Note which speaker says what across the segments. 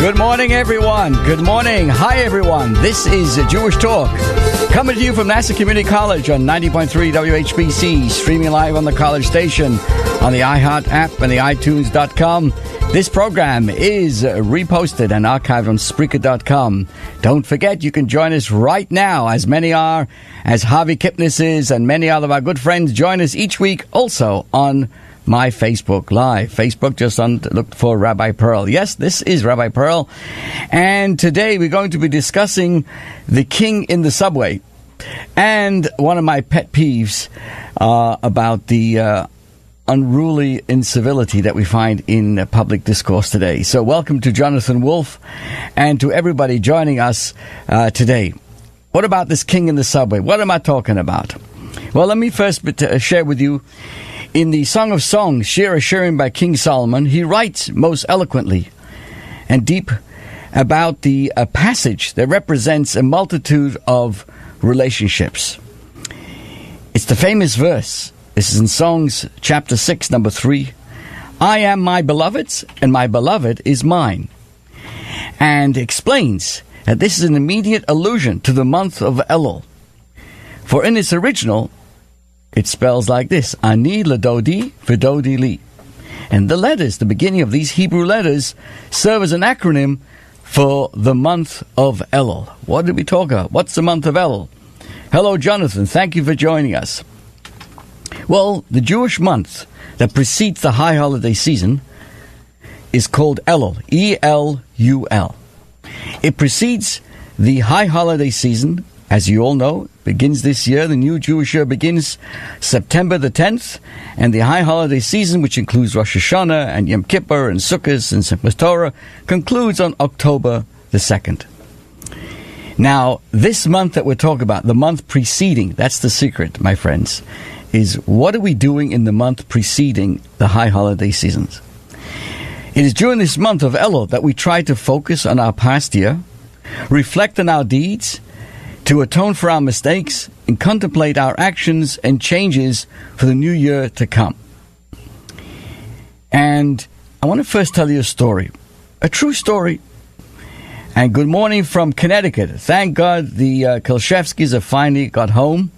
Speaker 1: Good morning, everyone. Good morning. Hi, everyone. This is Jewish Talk, coming to you from Nassau Community College on 90.3 WHPC, streaming live on the college station, on the iHeart app and the iTunes.com. This program is reposted and archived on Spreaker.com. Don't forget, you can join us right now, as many are, as Harvey Kipnis is, and many other of our good friends join us each week also on my Facebook Live. Facebook, just look for Rabbi Pearl. Yes, this is Rabbi Pearl. And today we're going to be discussing the king in the subway and one of my pet peeves about the unruly incivility that we find in public discourse today. So welcome to Jonathan Wolf and to everybody joining us today. What about this king in the subway? What am I talking about? Well, let me first share with you. In the Song of Songs, Shir Hashirim by King Solomon, he writes most eloquently and deep about the passage that represents a multitude of relationships. It's the famous verse. This is in Songs chapter 6, number 3. I am my beloved's, and my beloved is mine. And explains that this is an immediate allusion to the month of Elul. For in its original, it spells like this, Ani ledodi v'dodi li. And the letters, the beginning of these Hebrew letters, serve as an acronym for the month of Elul. What did we talk about? What's the month of Elul? Hello, Jonathan. Thank you for joining us. Well, the Jewish month that precedes the high holiday season is called Elul, E-L-U-L. It precedes the high holiday season. As you all know, begins this year. The new Jewish year begins September the 10th, and the high holiday season, which includes Rosh Hashanah and Yom Kippur and Sukkot and Simchas Torah, concludes on October the 2nd. Now, this month that we're talking about, the month preceding, that's the secret, my friends, is what are we doing in the month preceding the high holiday seasons? It is during this month of Elul that we try to focus on our past year, reflect on our deeds, to atone for our mistakes and contemplate our actions and changes for the new year to come. And I want to first tell you a story, a true story. And good morning from Connecticut. Thank God the Kolshevskis have finally got home.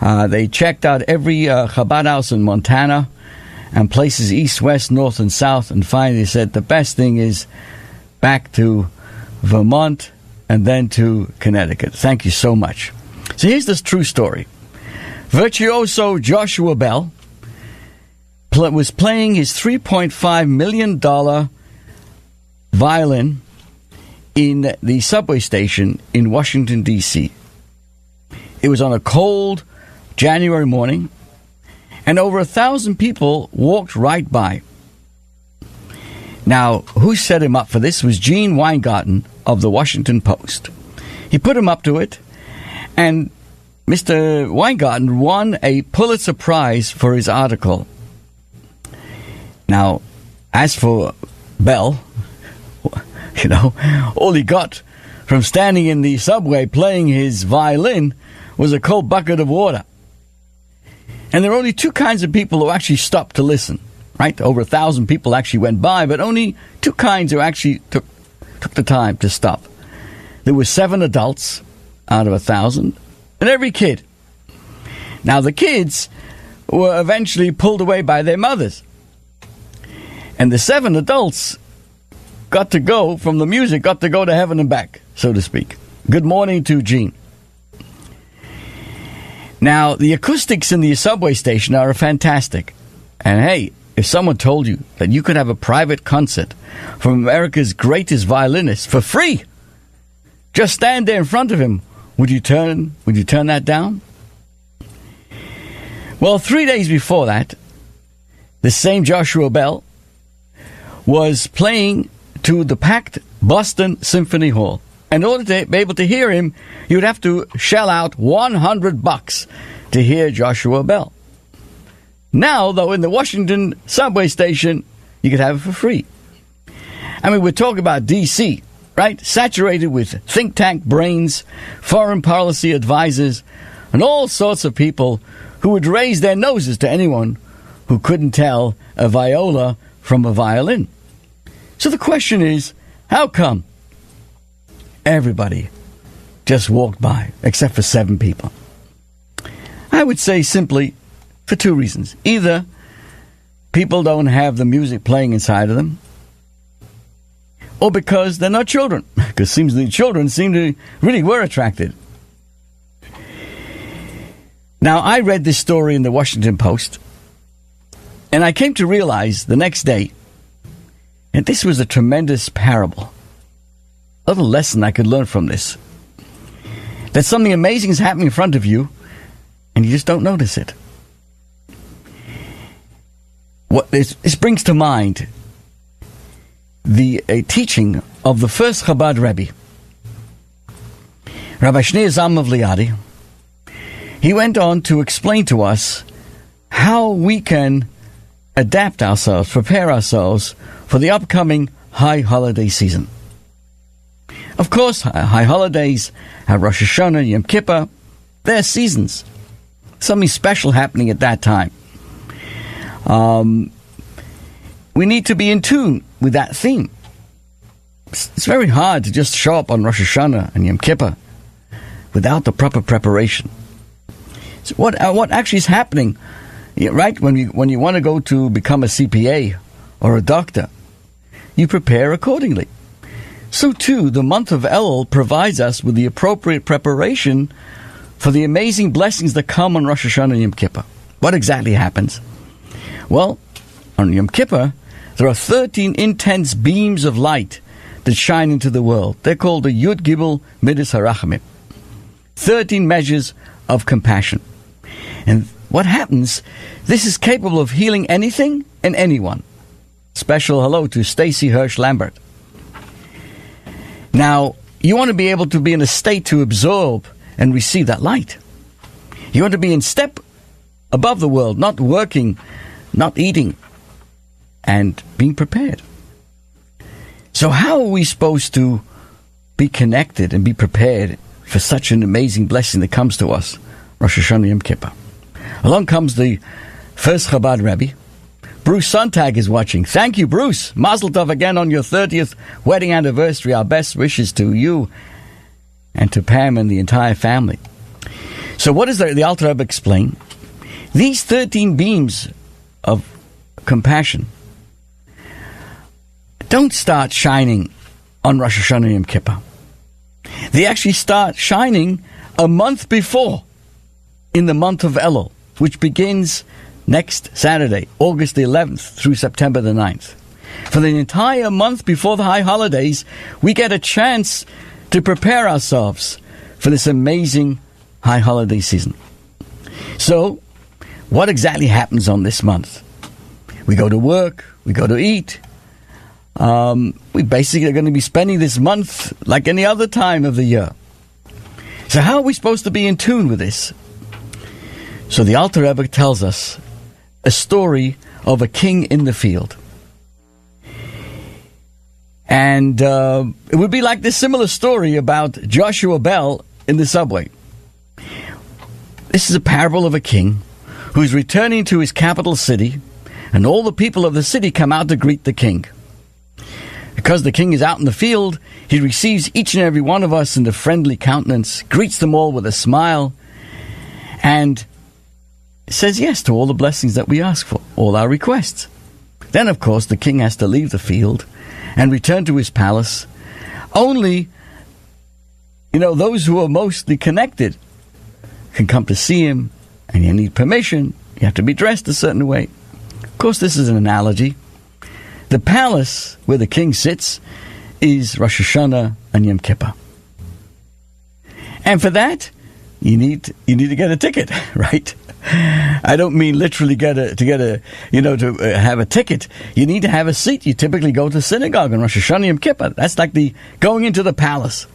Speaker 1: They checked out every Chabad house in Montana and places east, west, north, and south, and finally said the best thing is back to Vermont and then to Connecticut. Thank you so much. So here's this true story. Virtuoso Joshua Bell was playing his $3.5 million violin in the subway station in Washington, D.C. It was on a cold January morning, and over 1,000 people walked right by. Now, who set him up for this was Gene Weingarten of the Washington Post. He put him up to it, and Mr. Weingarten won a Pulitzer Prize for his article. Now, as for Bell, all he got from standing in the subway playing his violin was a cold bucket of water. And there are only two kinds of people who actually stopped to listen. Right? Over 1,000 people actually went by, but only two kinds who actually took the time to stop. There were 7 adults out of 1,000, and every kid. Now, the kids were eventually pulled away by their mothers. And the 7 adults got to go from the music, got to go to heaven and back, so to speak. Good morning to Gene. Now, the acoustics in the subway station are fantastic. And hey, if someone told you that you could have a private concert from America's greatest violinist for free, just stand there in front of him, would you turn that down? Well, 3 days before that, the same Joshua Bell was playing to the packed Boston Symphony Hall. In order to be able to hear him, you would have to shell out $100 to hear Joshua Bell. Now, though, in the Washington subway station, you could have it for free. I mean, we're talking about D.C., right? Saturated with think tank brains, foreign policy advisors, and all sorts of people who would raise their noses to anyone who couldn't tell a viola from a violin. So the question is, How come everybody just walked by, except for 7 people? I would say simply for 2 reasons. Either people don't have the music playing inside of them, or because they're not children. Because the children really were attracted. Now, I read this story in the Washington Post, and I came to realize the next day that this was a tremendous parable. A little lesson I could learn from this. That something amazing is happening in front of you, and you just don't notice it. What this brings to mind the teaching of the first Chabad Rebbe, Rabbi Shneur Zalman of Liadi. He went on to explain to us how we can adapt ourselves, prepare ourselves for the upcoming high holiday season. Of course, high holidays have Rosh Hashanah, Yom Kippur. They're seasons. Something special happening at that time. We need to be in tune with that theme. It's very hard to just show up on Rosh Hashanah and Yom Kippur without the proper preparation. So what actually is happening, right? When you want to go to become a CPA or a doctor, you prepare accordingly. So too, the month of Elul provides us with the appropriate preparation for the amazing blessings that come on Rosh Hashanah and Yom Kippur. What exactly happens? Well, on Yom Kippur, there are 13 intense beams of light that shine into the world. They're called the Yud Gimel Midas HaRachamim. 13 measures of compassion. And what happens, this is capable of healing anything and anyone. Special hello to Stacy Hirsch Lambert. Now, you want to be able to be in a state to absorb and receive that light. You want to be in step above the world, not working, not eating, and being prepared. So how are we supposed to be connected and be prepared for such an amazing blessing that comes to us, Rosh Hashanah Yom Kippur? Along comes the first Chabad Rebbe. Bruce Sontag is watching. Thank you, Bruce. Mazel tov again on your 30th wedding anniversary. Our best wishes to you and to Pam and the entire family. So what does the Alter Rebbe explain? These 13 beams of compassion don't start shining on Rosh Hashanah Yom Kippur. They actually start shining a month before, in the month of Elul, which begins next Saturday, August the 11th through September the 9th. For the entire month before the high holidays, we get a chance to prepare ourselves for this amazing high holiday season. So, what exactly happens on this month? We go to work, we go to eat. We basically are going to be spending this month like any other time of the year. So how are we supposed to be in tune with this? So the Alter Rebbe tells us a story of a king in the field. And it would be like this similar story about Joshua Bell in the subway. This is a parable of a king who's returning to his capital city, and all the people of the city come out to greet the king. Because the king is out in the field, he receives each and every one of us in a friendly countenance, greets them all with a smile, and says yes to all the blessings that we ask for, all our requests. Then, of course, the king has to leave the field and return to his palace. Only, those who are mostly connected can come to see him, and you need permission. You have to be dressed a certain way. Of course, this is an analogy. The palace where the king sits is Rosh Hashanah and Yom Kippur. And for that, you need to get a ticket, right? I don't mean literally to have a ticket. You need to have a seat. You typically go to synagogue on Rosh Hashanah Yom Kippur. That's like the going into the palace.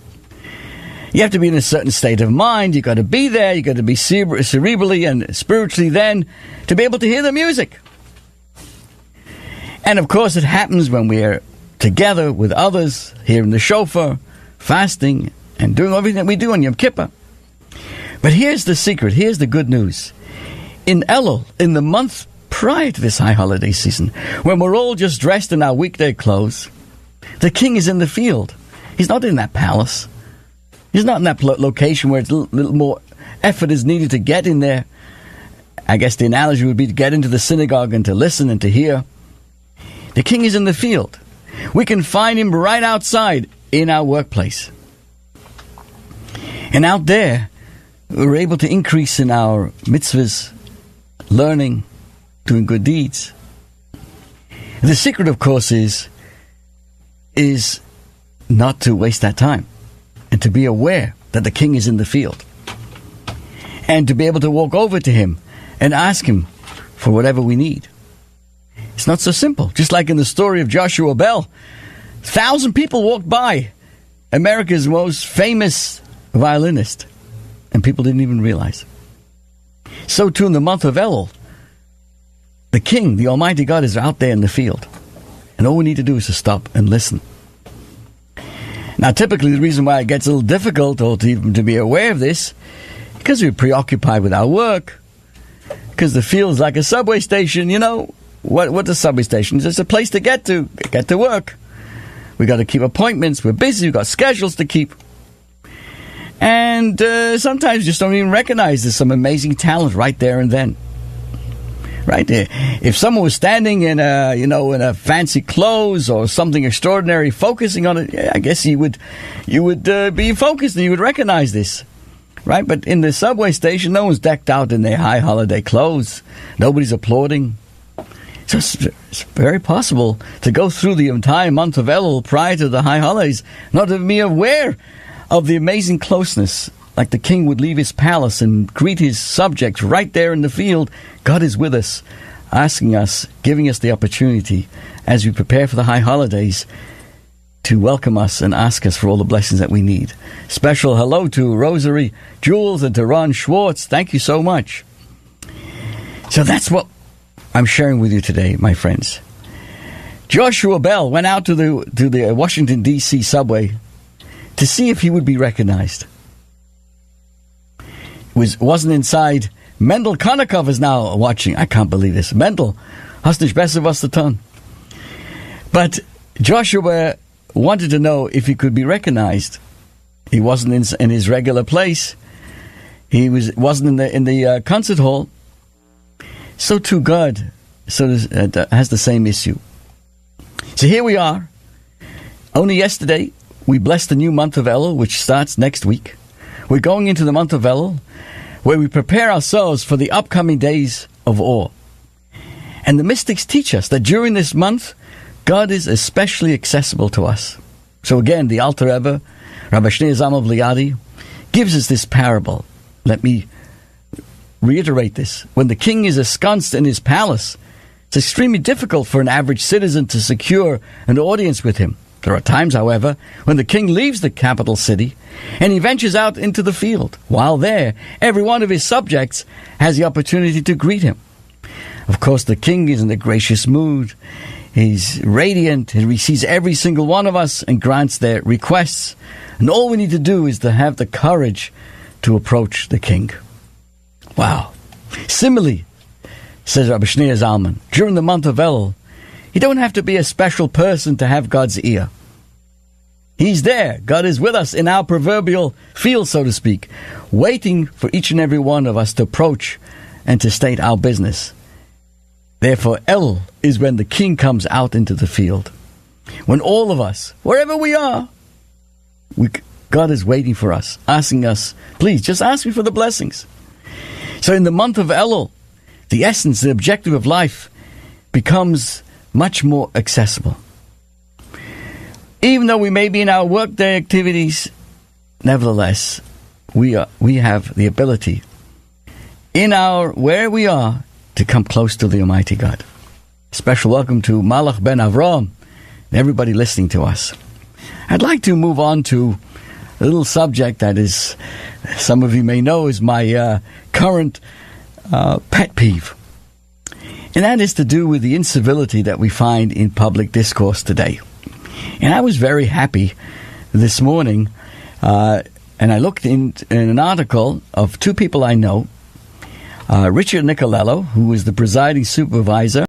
Speaker 1: You have to be in a certain state of mind. You've got to be there. You've got to be cerebrally and spiritually then to be able to hear the music. And of course, it happens when we're together with others, hearing the shofar, fasting, and doing everything that we do on Yom Kippur. But here's the secret. Here's the good news. In Elul, in the month prior to this high holiday season, when we're all just dressed in our weekday clothes, The king is in the field. He's not in that palace. He's not in that location where it's a little more effort is needed to get in there. I guess the analogy would be to get into the synagogue and to listen and to hear. The king is in the field. We can find him right outside in our workplace. And out there, we're able to increase in our mitzvahs, learning, doing good deeds. The secret, of course, is not to waste that time and to be aware that the king is in the field and to be able to walk over to him and ask him for whatever we need. It's not so simple. Just like in the story of Joshua Bell, 1,000 people walked by, America's most famous violinist, and people didn't even realize. So too in the month of Elul, the King, the Almighty God, is out there in the field. And all we need to do is to stop and listen. Now, typically, the reason why it gets a little difficult or to even to be aware of this, because we're preoccupied with our work, because the field is like a subway station, you know. What's a subway station? It's just a place to get to work. We got to keep appointments. We're busy. We've got schedules to keep. And sometimes you just don't even recognize there's some amazing talent right there and then. Right there. If someone was standing in a fancy clothes or something extraordinary, focusing on it, I guess you would be focused and you would recognize this. Right? But in the subway station, no one's decked out in their high holiday clothes. Nobody's applauding. So it's very possible to go through the entire month of Elul prior to the high holidays, not to be aware of the amazing closeness. Like the king would leave his palace and greet his subjects right there in the field. God is with us, asking us, giving us the opportunity as we prepare for the high holidays to welcome us and ask us for all the blessings that we need. Special hello to Rosary Jules and to Ron Schwartz. Thank you so much. So that's what I'm sharing with you today, my friends. Joshua Bell went out to the Washington, D.C. subway to see if he would be recognized. Wasn't inside. Mendel Konnikov is now watching. I can't believe this. Mendel, hast nicht besser was getan. But Joshua wanted to know if he could be recognized. He wasn't in his regular place. He wasn't in the concert hall. So too God has the same issue. So here we are. Only yesterday, we blessed the new month of Elul, which starts next week. We're going into the month of Elul, where we prepare ourselves for the upcoming days of awe. And the mystics teach us that during this month, God is especially accessible to us. So again, the Alter Rebbe, Rabbi Shneur Zalman of Liadi, gives us this parable. Let me reiterate this. When the king is ensconced in his palace, it's extremely difficult for an average citizen to secure an audience with him. There are times, however, when the king leaves the capital city and he ventures out into the field. While there, every one of his subjects has the opportunity to greet him. Of course, the king is in a gracious mood. He's radiant. He receives every single one of us and grants their requests. And all we need to do is to have the courage to approach the king. Wow. Similarly, says Rabbi Shneur Zalman, during the month of Elul, you don't have to be a special person to have God's ear. He's there. God is with us in our proverbial field, so to speak, waiting for each and every one of us to approach and to state our business. Therefore, Elul is when the king comes out into the field. When all of us, wherever we are, God is waiting for us, asking us, please, just ask me for the blessings. So in the month of Elul, the essence, the objective of life becomes much more accessible. Even though we may be in our workday activities, nevertheless, we have the ability where we are to come close to the Almighty God. Special welcome to Malach Ben Avram and everybody listening to us. I'd like to move on to a little subject that is, some of you may know, is my current pet peeve. And that is to do with the incivility that we find in public discourse today. And I was very happy this morning, and I looked in an article of two people I know, Richard Nicolello, who is the presiding supervisor